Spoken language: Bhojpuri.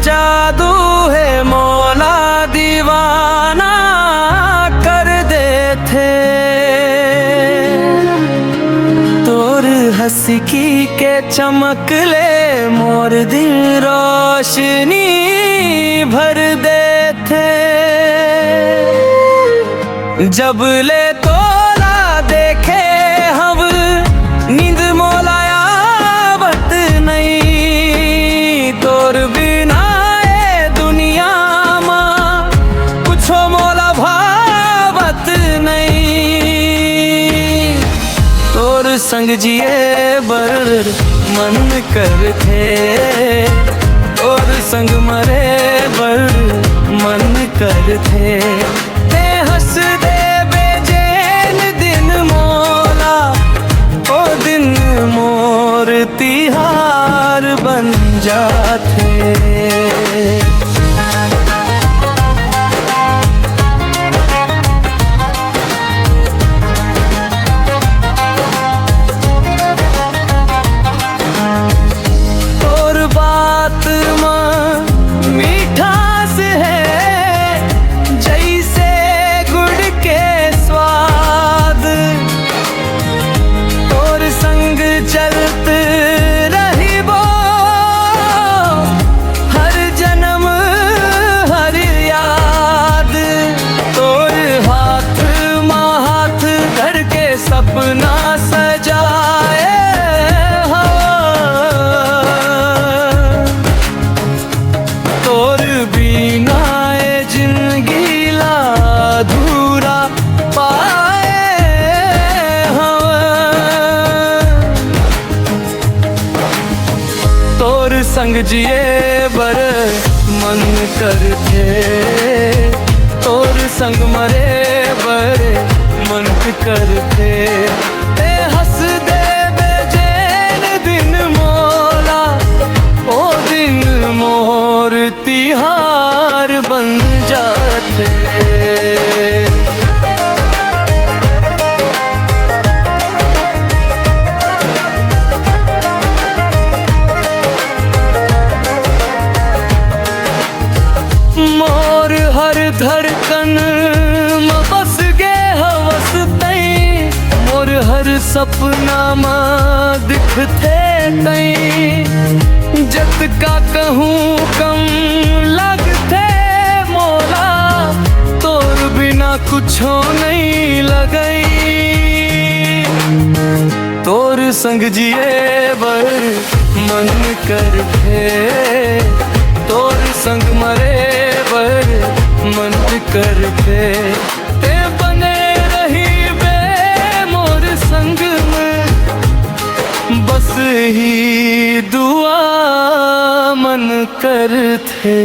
जादू है मौला दीवाना कर देते। तोर हंसकी के चमक ले मोर दिल रोशनी भर देते। जब ले तोला देखे हम नींद मोलाया बत नहीं। तोर बिना ए दुनिया माँ कुछो मोला भावत नहीं। तोर संग जिए बर मन करते। तोर संग मरे बर मन करते। ते हंस दे बेचैन दिन मोला ओ दिन मोर तिहार बन जाते। सपना सजाए तोर बिना ए जिंदगी ला अधूरा पाए। तोर संग जिए बर मन करते। तोर संग मरे बर मन करते। ते हंस दे बेचैन दिन मोला ओ दिन मोर तिहार बन जाते। मोर हर धड़कन में बस गे हवस तई। मोर हर सपना में दिखते तई। जत का कहूँ कम लगते मोला तोर बिना कुछो नहीं लगई। तोर संग जिए बर मन करते। तोर संग मरे बर मन करते। ते बने रही बे मोर संग में बस ही दुआ मन करते।